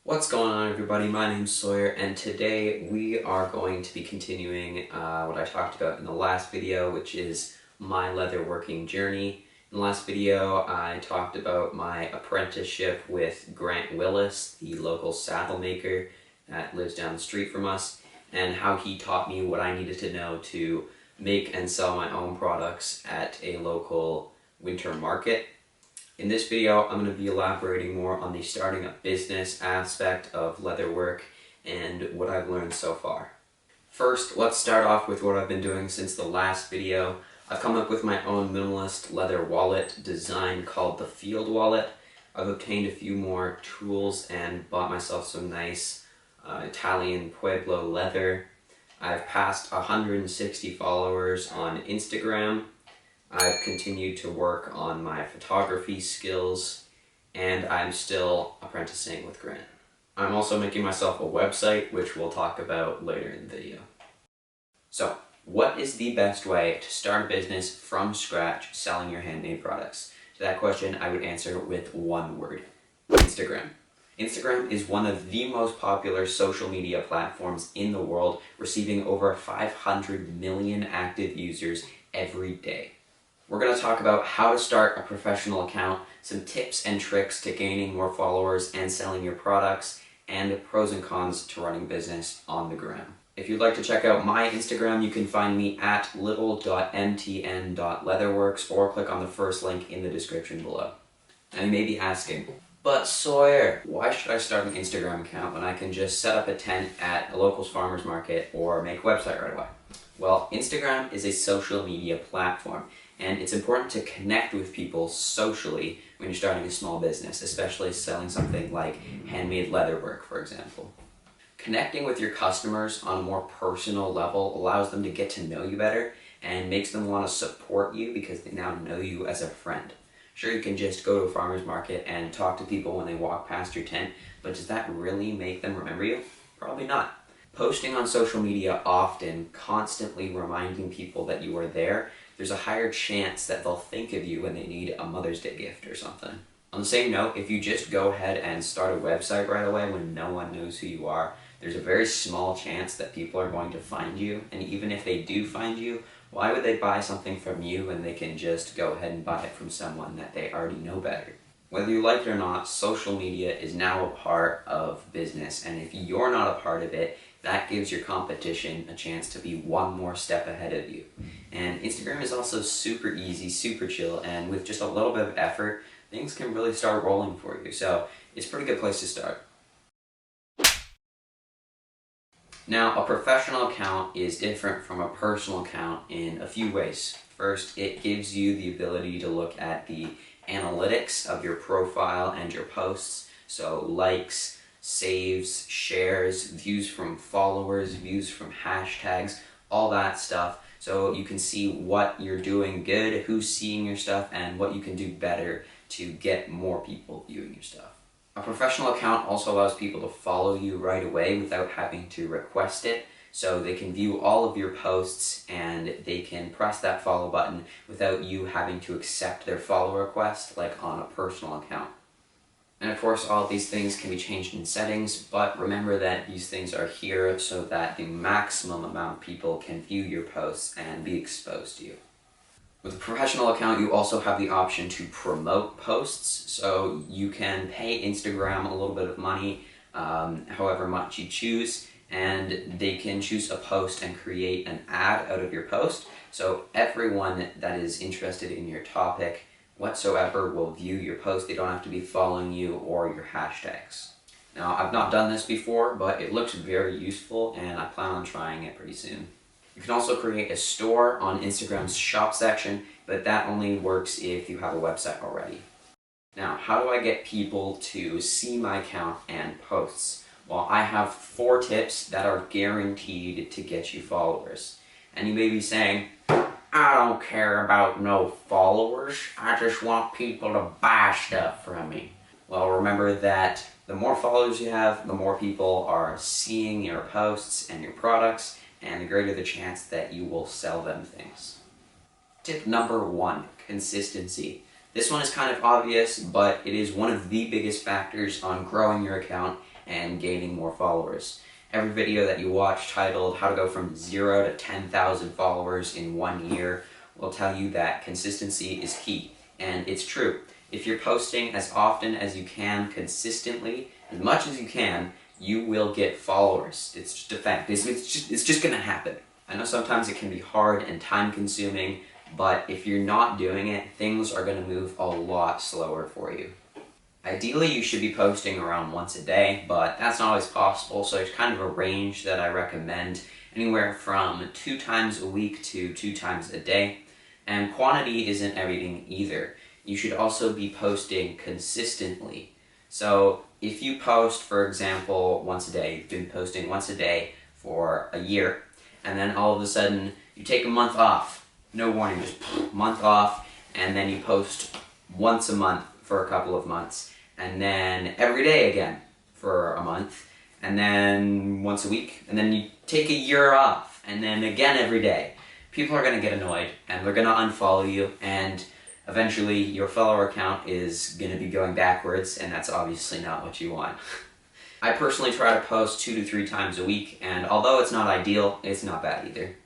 What's going on, everybody? My name's Sawyer, and today we are going to be continuing what I talked about in the last video, which is my leatherworking journey. In the last video, I talked about my apprenticeship with Grant Willis, the local saddle maker that lives down the street from us, and how he taught me what I needed to know to make and sell my own products at a local winter market. In this video, I'm going to be elaborating more on the starting a business aspect of leatherwork and what I've learned so far. First, let's start off with what I've been doing since the last video. I've come up with my own minimalist leather wallet design called the Field Wallet. I've obtained a few more tools and bought myself some nice Italian Pueblo leather. I've passed 160 followers on Instagram. I've continued to work on my photography skills, and I'm still apprenticing with Grant. I'm also making myself a website, which we'll talk about later in the video. So, what is the best way to start a business from scratch selling your handmade products? To that question, I would answer with one word: Instagram. Instagram is one of the most popular social media platforms in the world, receiving over 500 million active users every day. We're going to talk about how to start a professional account, some tips and tricks to gaining more followers and selling your products, and pros and cons to running business on the gram. If you'd like to check out my Instagram, you can find me at little.mtn.leatherworks or click on the first link in the description below. And you may be asking, but Sawyer, why should I start an Instagram account when I can just set up a tent at a local farmer's market or make a website right away? Well, Instagram is a social media platform, and it's important to connect with people socially when you're starting a small business, especially selling something like handmade leatherwork, for example. Connecting with your customers on a more personal level allows them to get to know you better and makes them want to support you because they now know you as a friend. Sure, you can just go to a farmer's market and talk to people when they walk past your tent, but does that really make them remember you? Probably not. Posting on social media often, constantly reminding people that you are there, there's a higher chance that they'll think of you when they need a Mother's Day gift or something. On the same note, if you just go ahead and start a website right away when no one knows who you are, there's a very small chance that people are going to find you, and even if they do find you, why would they buy something from you when they can just go ahead and buy it from someone that they already know better? Whether you like it or not, social media is now a part of business, and if you're not a part of it, that gives your competition a chance to be one more step ahead of you. And Instagram is also super easy, super chill, and with just a little bit of effort, things can really start rolling for you. So it's a pretty good place to start. Now, a professional account is different from a personal account in a few ways. First, it gives you the ability to look at the analytics of your profile and your posts, so likes, saves, shares, views from followers, views from hashtags, all that stuff. So you can see what you're doing good, who's seeing your stuff, and what you can do better to get more people viewing your stuff. A professional account also allows people to follow you right away without having to request it. So they can view all of your posts and they can press that follow button without you having to accept their follow request like on a personal account. And of course, all of these things can be changed in settings, but remember that these things are here so that the maximum amount of people can view your posts and be exposed to you. With a professional account, you also have the option to promote posts, so you can pay Instagram a little bit of money, however much you choose, and they can choose a post and create an ad out of your post, so everyone that is interested in your topic whatsoever will view your post. They don't have to be following you or your hashtags. Now, I've not done this before, but it looks very useful and I plan on trying it pretty soon. You can also create a store on Instagram's shop section, but that only works if you have a website already. Now, how do I get people to see my account and posts? Well, I have 4 tips that are guaranteed to get you followers. And you may be saying, I don't care about no followers, I just want people to buy stuff from me. Well, remember that the more followers you have, the more people are seeing your posts and your products, and the greater the chance that you will sell them things. Tip number 1, consistency. This one is kind of obvious, but it is one of the biggest factors on growing your account and gaining more followers. Every video that you watch titled How to Go From 0 to 10,000 Followers in 1 Year will tell you that consistency is key. And it's true. If you're posting as often as you can, consistently, as much as you can, you will get followers. It's just a fact. It's just gonna happen. I know sometimes it can be hard and time consuming, but if you're not doing it, things are gonna move a lot slower for you. Ideally, you should be posting around once a day, but that's not always possible, so there's kind of a range that I recommend, anywhere from 2 times a week to 2 times a day. And quantity isn't everything either. You should also be posting consistently. So if you post, for example, once a day, you've been posting once a day for a year, and then all of a sudden you take a month off, no warning, just month off, and then you post once a month for a couple of months, and then every day again for a month, and then once a week, and then you take a year off, and then again every day. People are going to get annoyed, and they're going to unfollow you, and eventually your follower count is going to be going backwards, and that's obviously not what you want. I personally try to post 2 to 3 times a week, and although it's not ideal, it's not bad either.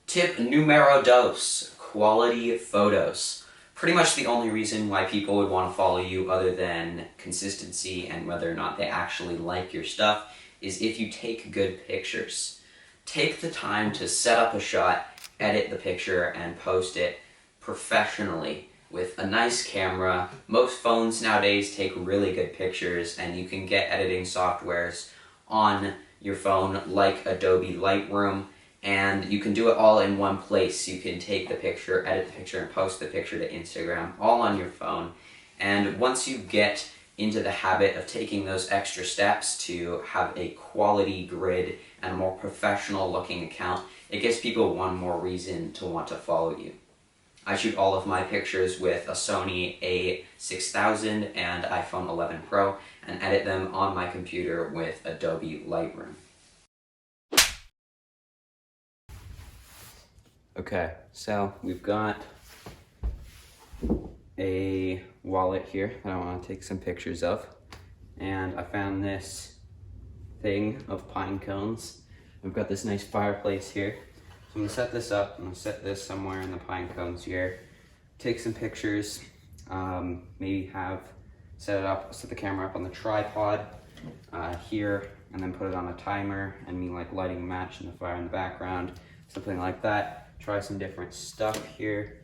Tip numero dos, quality photos. Pretty much the only reason why people would want to follow you other than consistency and whether or not they actually like your stuff is if you take good pictures. Take the time to set up a shot, edit the picture, and post it professionally with a nice camera. Most phones nowadays take really good pictures, and you can get editing softwares on your phone like Adobe Lightroom, and you can do it all in one place. You can take the picture, edit the picture, and post the picture to Instagram all on your phone. And once you get into the habit of taking those extra steps to have a quality grid and a more professional looking account, it gives people one more reason to want to follow you. I shoot all of my pictures with a Sony a6000 and iPhone 11 Pro and edit them on my computer with Adobe Lightroom. Okay, so we've got a wallet here that I want to take some pictures of, and I found this thing of pine cones. I've got this nice fireplace here, so I'm going to set this up. I'm going to set this somewhere in the pine cones here, take some pictures, maybe set the camera up on the tripod here, and then put it on a timer, and me like lighting a match in the fire in the background, something like that. Try some different stuff here.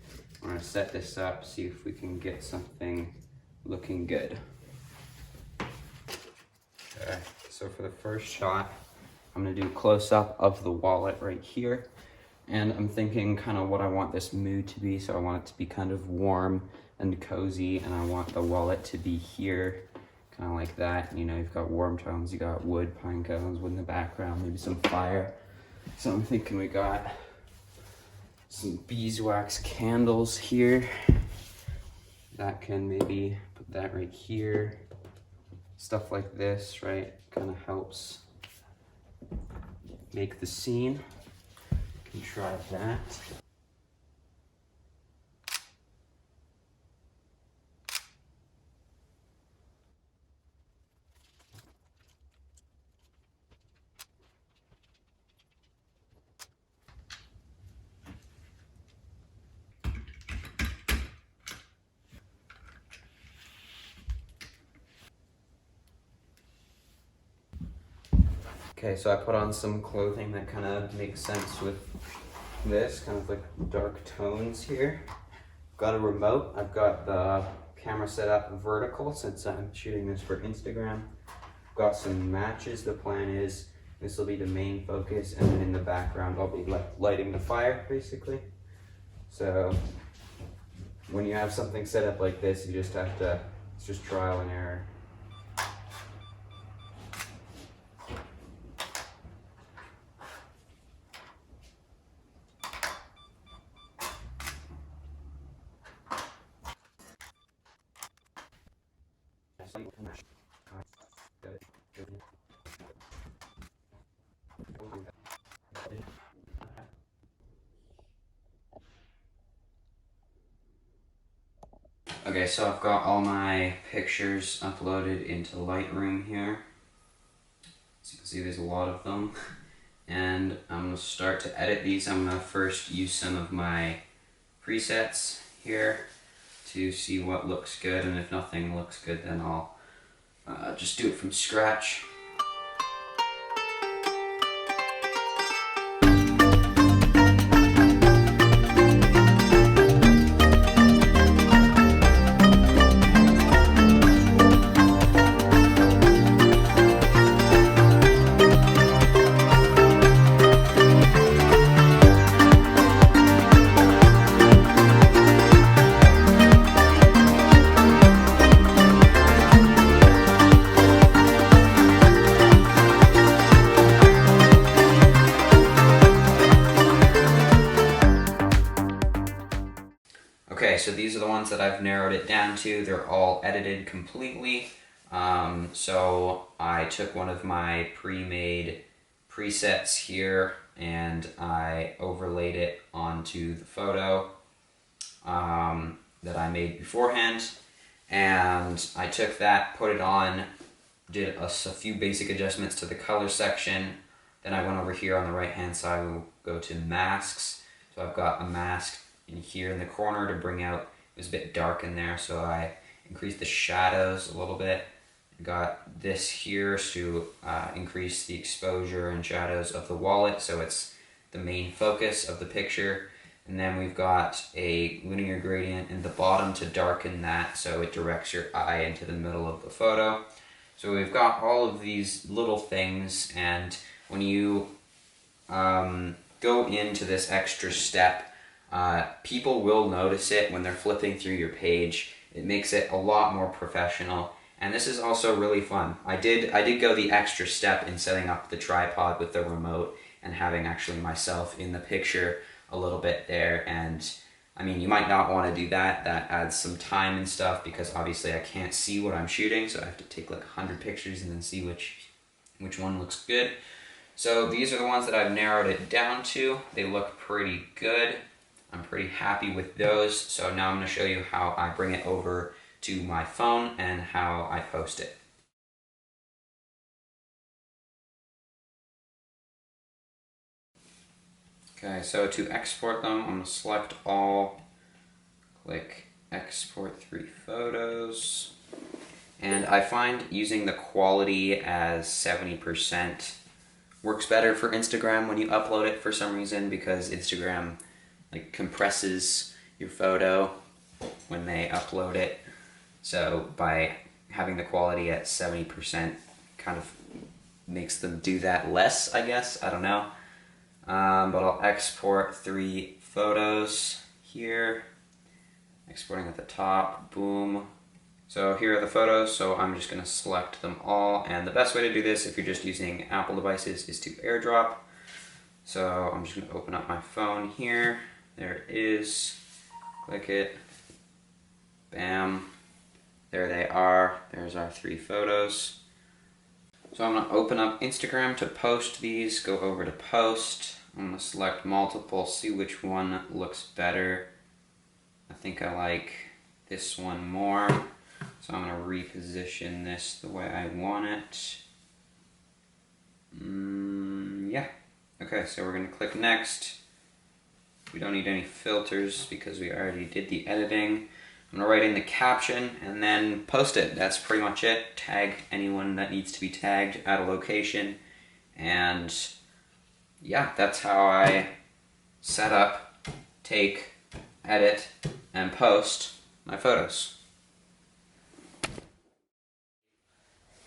I'm going to set this up, see if we can get something looking good. Okay, so for the first shot, I'm going to do a close-up of the wallet right here. And I'm thinking kind of what I want this mood to be. So I want it to be kind of warm and cozy, and I want the wallet to be here, kind of like that. You know, you've got warm tones, you got wood, pine cones, wood in the background, maybe some fire. So I'm thinking we got some beeswax candles here. That can maybe put that right here. Stuff like this, right? Kind of helps make the scene. Can try that. Okay, so I put on some clothing that kind of makes sense with this, kind of like dark tones here. I've got a remote. I've got the camera set up vertical since I'm shooting this for Instagram. I've got some matches. The plan is this will be the main focus, and then in the background I'll be lighting the fire basically. So when you have something set up like this, you just have to, it's just trial and error. Okay, so I've got all my pictures uploaded into Lightroom here. As you can see, there's a lot of them. And I'm going to start to edit these. I'm going to first use some of my presets here to see what looks good, and if nothing looks good, then I'll just do it from scratch. Okay, so these are the ones that I've narrowed it down to. They're all edited completely. So I took one of my pre-made presets here and I overlaid it onto the photo that I made beforehand. And I took that, put it on, did a few basic adjustments to the color section. Then I went over here on the right hand side, we'll go to masks. So I've got a mask in here in the corner to bring out, it was a bit dark in there, so I increased the shadows a little bit. Got this here to increase the exposure and shadows of the wallet, so it's the main focus of the picture. And then we've got a linear gradient in the bottom to darken that, so it directs your eye into the middle of the photo. So we've got all of these little things, and when you go into this extra step, people will notice it when they're flipping through your page. It makes it a lot more professional, and this is also really fun. I did go the extra step in setting up the tripod with the remote and having actually myself in the picture a little bit there. And I mean, you might not want to do that. That adds some time and stuff because obviously I can't see what I'm shooting, so I have to take like 100 pictures and then see which one looks good. So these are the ones that I've narrowed it down to. They look pretty good. I'm pretty happy with those. So now I'm going to show you how I bring it over to my phone and how I post it. Okay, so to export them, I'm going to select all, click export 3 photos, and I find using the quality as 70% works better for Instagram when you upload it for some reason, because Instagram like compresses your photo when they upload it. So by having the quality at 70% kind of makes them do that less, I guess. I don't know. But I'll export 3 photos here. Exporting at the top, boom. So here are the photos, so I'm just going to select them all. And the best way to do this, if you're just using Apple devices, is to airdrop. So I'm just going to open up my phone here. There it is. Click it. Bam. There they are. There's our 3 photos. So I'm going to open up Instagram to post these. Go over to post. I'm going to select multiple, see which one looks better. I think I like this one more. So I'm going to reposition this the way I want it. Yeah. Okay, so we're going to click next. We don't need any filters because we already did the editing. I'm going to write in the caption and then post it. That's pretty much it. Tag anyone that needs to be tagged, add a location, and yeah, that's how I set up, take, edit, and post my photos.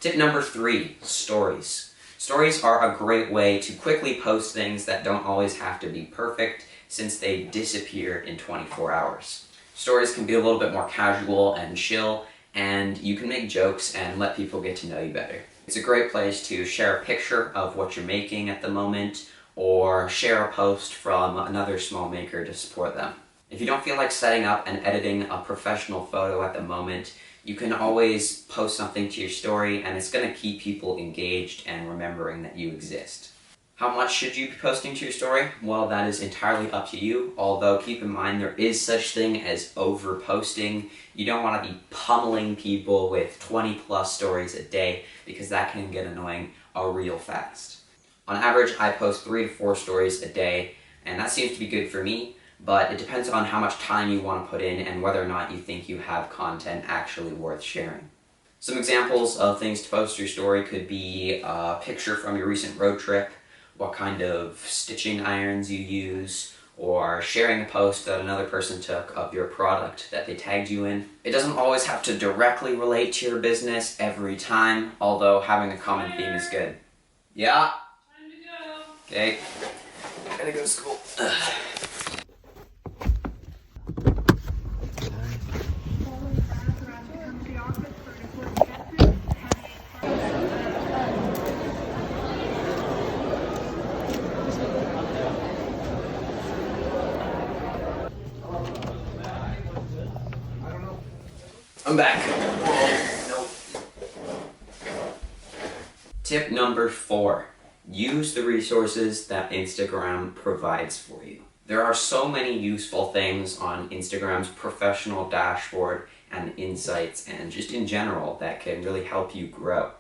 Tip number 3, stories. Stories are a great way to quickly post things that don't always have to be perfect, since they disappear in 24 hours. Stories can be a little bit more casual and chill, and you can make jokes and let people get to know you better. It's a great place to share a picture of what you're making at the moment, or share a post from another small maker to support them. If you don't feel like setting up and editing a professional photo at the moment, you can always post something to your story, and it's going to keep people engaged and remembering that you exist. How much should you be posting to your story? Well, that is entirely up to you, although keep in mind there is such thing as over-posting. You don't want to be pummeling people with 20 plus stories a day because that can get annoying real fast. On average, I post 3 to 4 stories a day, and that seems to be good for me, but it depends on how much time you want to put in and whether or not you think you have content actually worth sharing. Some examples of things to post to your story could be a picture from your recent road trip, what kind of stitching irons you use, or sharing a post that another person took of your product that they tagged you in. It doesn't always have to directly relate to your business every time, although having a common theme is good. Yeah? Time to go. Okay. Gotta go to school. I'm back. Nope. Tip number 4. Use the resources that Instagram provides for you. There are so many useful things on Instagram's professional dashboard and insights and just in general that can really help you grow.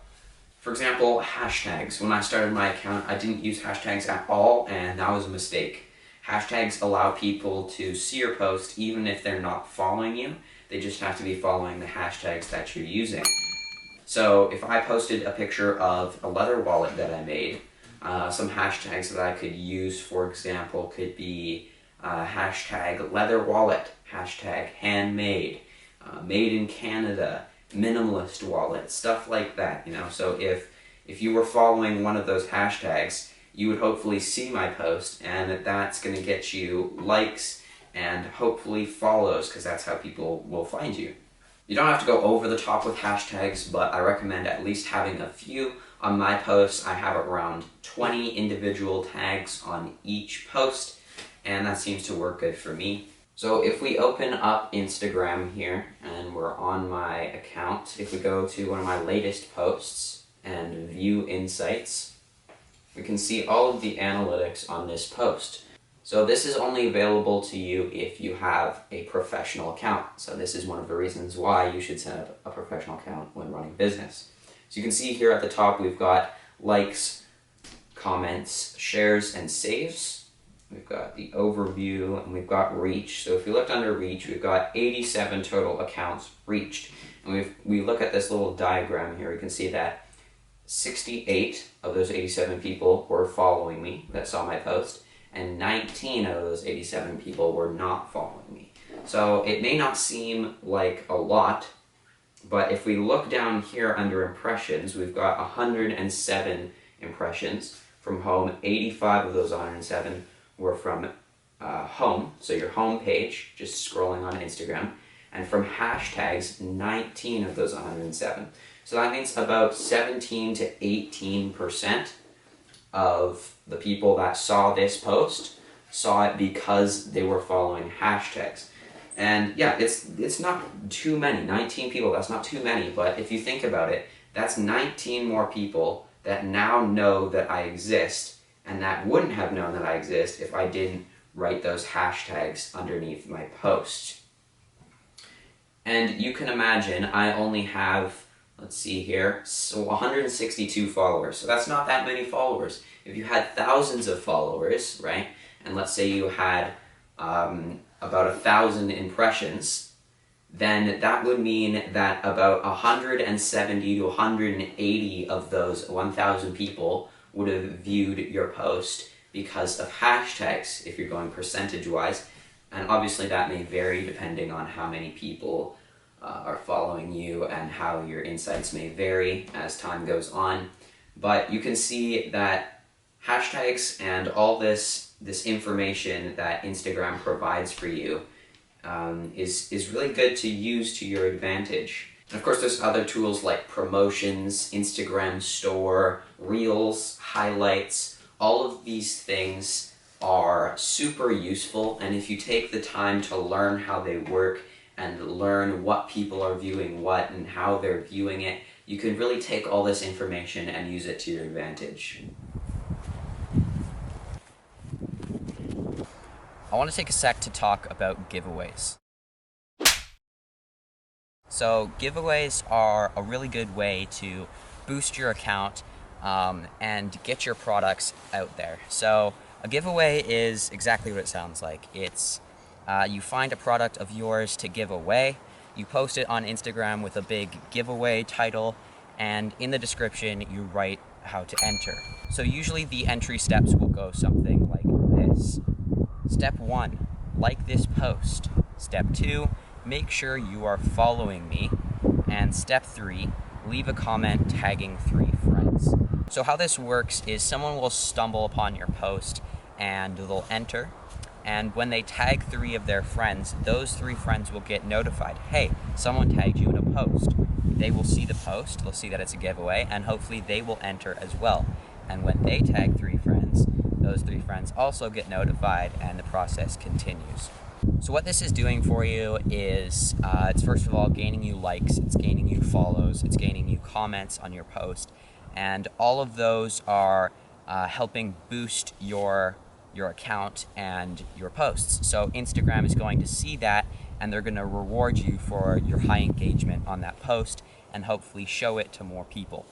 For example, hashtags. When I started my account, I didn't use hashtags at all, and that was a mistake. Hashtags allow people to see your post even if they're not following you. They just have to be following the hashtags that you're using. So if I posted a picture of a leather wallet that I made, some hashtags that I could use, for example, could be hashtag leather wallet, hashtag handmade, made in Canada, minimalist wallet, stuff like that, you know. So if you were following one of those hashtags, you would hopefully see my post, and that's going to get you likes and hopefully follows, because that's how people will find you. You don't have to go over the top with hashtags, but I recommend at least having a few. On my posts, I have around 20 individual tags on each post, and that seems to work good for me. So if we open up Instagram here, and we're on my account, if we go to one of my latest posts and view insights, we can see all of the analytics on this post. So this is only available to you if you have a professional account. So this is one of the reasons why you should set up a professional account when running a business. So you can see here at the top we've got likes, comments, shares, and saves. We've got the overview, and we've got reach. So if we looked under reach, we've got 87 total accounts reached. And if we look at this little diagram here, we can see that 68 of those 87 people were following me that saw my post, and 19 of those 87 people were not following me. So it may not seem like a lot, but if we look down here under impressions, we've got 107 impressions from home. 85 of those 107 were from home, so your home page, just scrolling on Instagram, and from hashtags, 19 of those 107. So that means about 17 to 18% of the people that saw this post saw it because they were following hashtags. And yeah, it's not too many. 19 people, that's not too many, but if you think about it, that's 19 more people that now know that I exist, and that wouldn't have known that I exist if I didn't write those hashtags underneath my post. And you can imagine I only have, let's see here, so 162 followers. So that's not that many followers. If you had thousands of followers, right, and let's say you had about 1,000 impressions, then that would mean that about 170 to 180 of those 1,000 people would have viewed your post because of hashtags, if you're going percentage-wise. And obviously that may vary depending on how many people are following you and how your insights may vary as time goes on. But you can see that hashtags and all this information that Instagram provides for you is really good to use to your advantage. And of course there's other tools like promotions, Instagram store, reels, highlights. All of these things are super useful, and if you take the time to learn how they work and learn what people are viewing what and how they're viewing it, you can really take all this information and use it to your advantage. I want to take a sec to talk about giveaways. So giveaways are a really good way to boost your account and get your products out there. So a giveaway is exactly what it sounds like. It's you find a product of yours to give away, you post it on Instagram with a big giveaway title, and in the description you write how to enter. So usually the entry steps will go something like this. Step 1, like this post. Step 2, make sure you are following me. And step 3, leave a comment tagging 3 friends. So how this works is someone will stumble upon your post and they'll enter. And when they tag 3 of their friends, those 3 friends will get notified, hey, someone tagged you in a post. They will see the post, they'll see that it's a giveaway, and hopefully they will enter as well. And when they tag 3 friends, those 3 friends also get notified and the process continues. So what this is doing for you is, it's first of all gaining you likes, it's gaining you follows, it's gaining you comments on your post, and all of those are helping boost your account and your posts. So Instagram is going to see that and they're going to reward you for your high engagement on that post and hopefully show it to more people.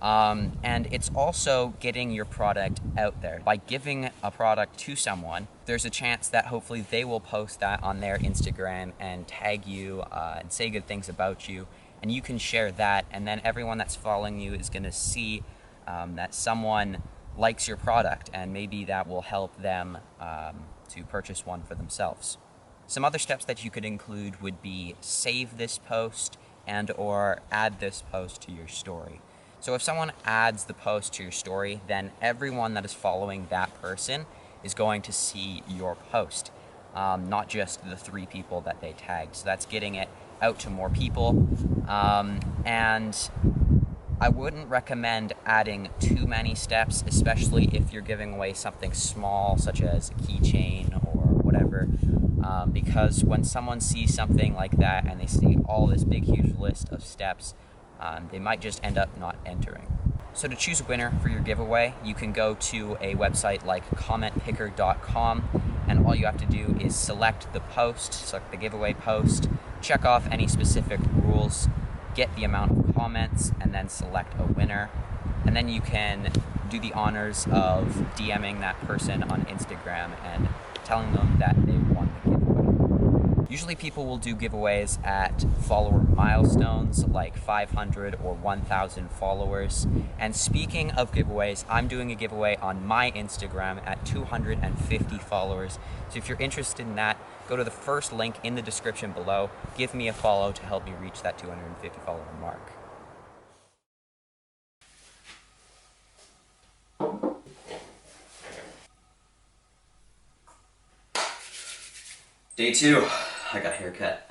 And it's also getting your product out there. By giving a product to someone, there's a chance that hopefully they will post that on their Instagram and tag you and say good things about you, and you can share that, and then everyone that's following you is going to see that someone likes your product, and maybe that will help them to purchase one for themselves. Some other steps that you could include would be save this post and or add this post to your story. So if someone adds the post to your story, then everyone that is following that person is going to see your post, not just the 3 people that they tagged. So that's getting it out to more people. And I wouldn't recommend adding too many steps, especially if you're giving away something small, such as a keychain or whatever, because when someone sees something like that and they see all this big, huge list of steps, they might just end up not entering. So to choose a winner for your giveaway, you can go to a website like commentpicker.com, and all you have to do is select the post, select the giveaway post, check off any specific rules, get the amount of comments, and then select a winner. And then you can do the honors of DMing that person on Instagram and telling them that they won the giveaway. Usually people will do giveaways at follower milestones like 500 or 1,000 followers. And speaking of giveaways, I'm doing a giveaway on my Instagram at 250 followers. So if you're interested in that, go to the first link in the description below. Give me a follow to help me reach that 250 follower mark. Day 2. I got a haircut.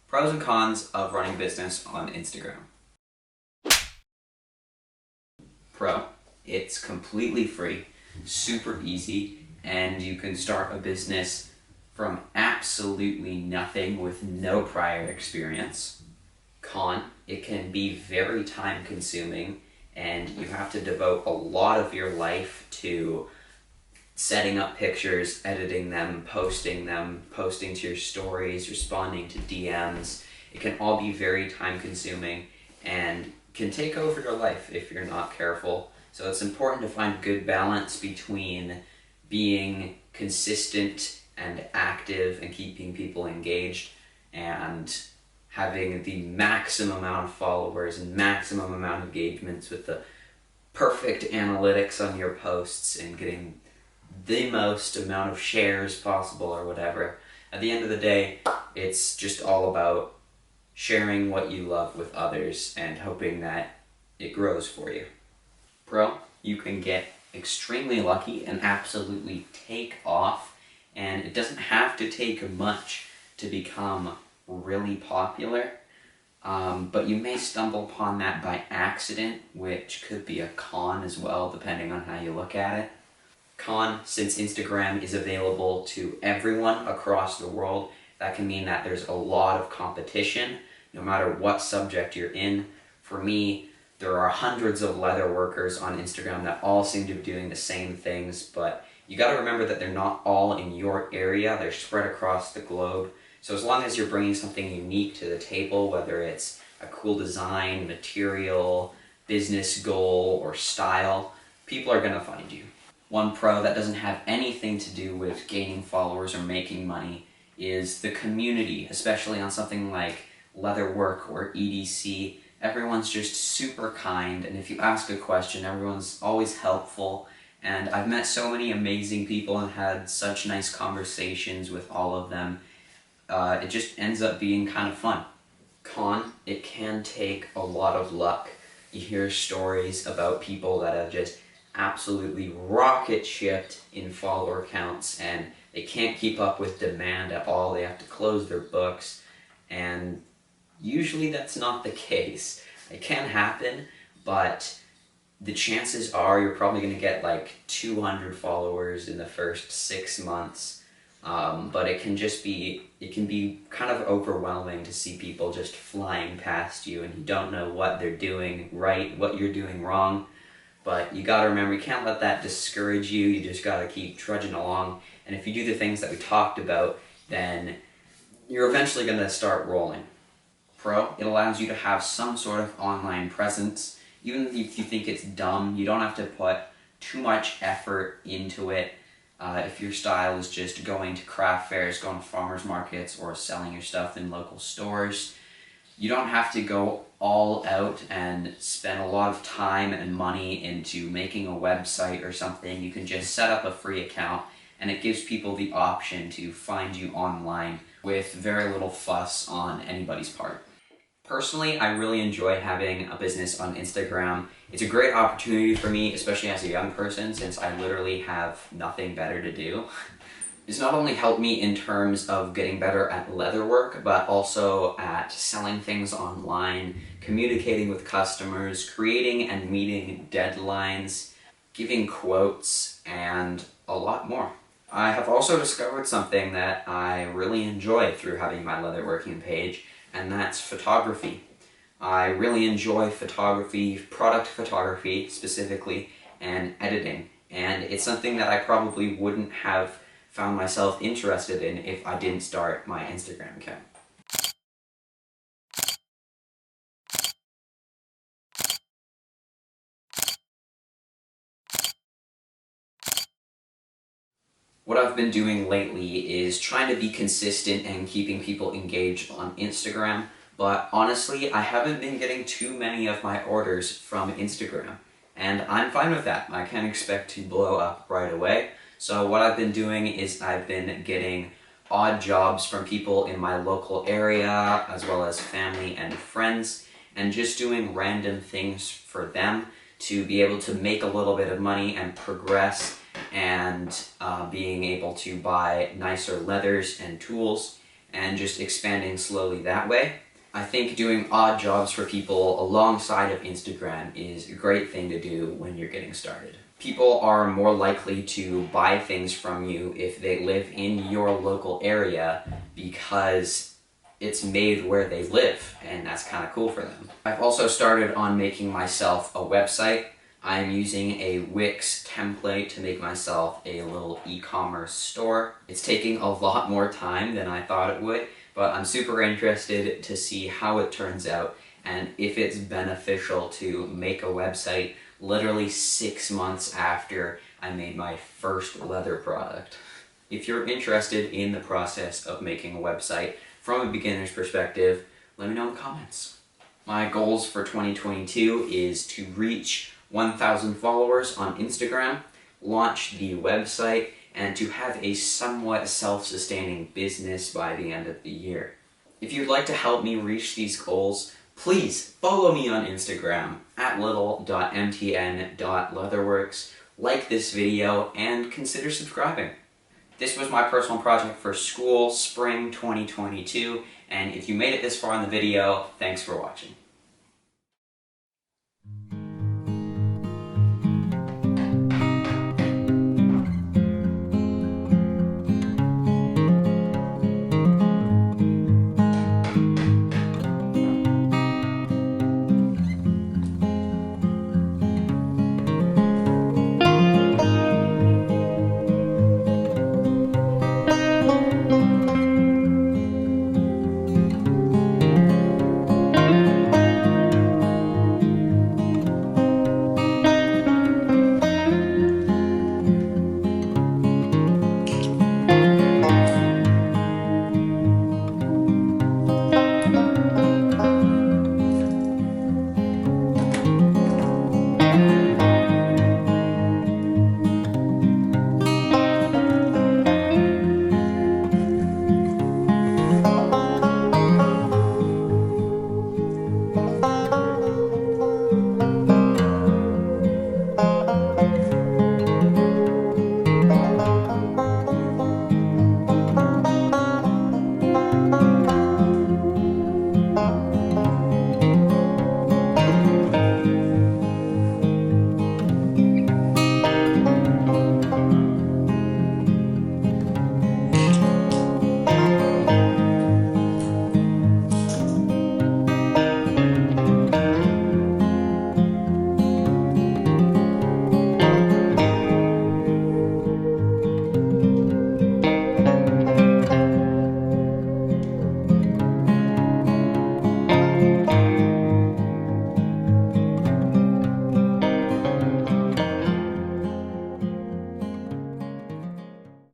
Pros and cons of running a business on Instagram. Pro, it's completely free, super easy, and you can start a business from absolutely nothing with no prior experience. Con, it can be very time consuming and you have to devote a lot of your life to setting up pictures, editing them, posting to your stories, responding to DMs. It can all be very time consuming and can take over your life if you're not careful. So it's important to find a good balance between being consistent and active and keeping people engaged and having the maximum amount of followers and maximum amount of engagements with the perfect analytics on your posts and getting the most amount of shares possible or whatever. At the end of the day, it's just all about sharing what you love with others and hoping that it grows for you. Pro, you can get extremely lucky and absolutely take off, and it doesn't have to take much to become really popular, but you may stumble upon that by accident, which could be a con as well, depending on how you look at it. Con, since Instagram is available to everyone across the world, that can mean that there's a lot of competition, no matter what subject you're in. For me, there are hundreds of leather workers on Instagram that all seem to be doing the same things, but You got to remember that they're not all in your area, they're spread across the globe. So as long as you're bringing something unique to the table, whether it's a cool design, material, business goal, or style, people are going to find you. One pro that doesn't have anything to do with gaining followers or making money is the community, especially on something like leatherwork or EDC. Everyone's just super kind, and if you ask a question, everyone's always helpful. And I've met so many amazing people and had such nice conversations with all of them. It just ends up being kind of fun. Con, it can take a lot of luck. You hear stories about people that have just absolutely rocket shipped in follower counts and they can't keep up with demand at all. They have to close their books, and usually that's not the case. It can happen, but the chances are you're probably going to get like 200 followers in the first 6 months. But it can be kind of overwhelming to see people just flying past you and you don't know what they're doing right, what you're doing wrong. But you gotta remember, you can't let that discourage you. You just gotta keep trudging along. And if you do the things that we talked about, then you're eventually gonna start rolling. Pro, it allows you to have some sort of online presence. Even if you think it's dumb, you don't have to put too much effort into it. If your style is just going to craft fairs, going to farmers markets, or selling your stuff in local stores, you don't have to go all out and spend a lot of time and money into making a website or something. You can just set up a free account, and it gives people the option to find you online with very little fuss on anybody's part. Personally, I really enjoy having a business on Instagram. It's a great opportunity for me, especially as a young person, since I literally have nothing better to do. It's not only helped me in terms of getting better at leatherwork, but also at selling things online, communicating with customers, creating and meeting deadlines, giving quotes, and a lot more. I have also discovered something that I really enjoy through having my leatherworking page, and that's photography. I really enjoy photography, product photography specifically, and editing. And it's something that I probably wouldn't have found myself interested in if I didn't start my Instagram account. What I've been doing lately is trying to be consistent and keeping people engaged on Instagram, but honestly, I haven't been getting too many of my orders from Instagram, and I'm fine with that. I can't expect to blow up right away. So what I've been doing is I've been getting odd jobs from people in my local area, as well as family and friends, and just doing random things for them to be able to make a little bit of money and progress, and being able to buy nicer leathers and tools, and just expanding slowly that way. I think doing odd jobs for people alongside of Instagram is a great thing to do when you're getting started. People are more likely to buy things from you if they live in your local area because it's made where they live, and that's kind of cool for them. I've also started on making myself a website. I'm using a Wix template to make myself a little e-commerce store. It's taking a lot more time than I thought it would, but I'm super interested to see how it turns out and if it's beneficial to make a website literally 6 months after I made my first leather product. If you're interested in the process of making a website from a beginner's perspective, let me know in the comments. My goals for 2022 is to reach 1,000 followers on Instagram, launch the website, and to have a somewhat self-sustaining business by the end of the year. If you'd like to help me reach these goals, please follow me on Instagram at little.mtn.leatherworks, like this video, and consider subscribing. This was my personal project for school, spring 2022, and if you made it this far in the video, thanks for watching.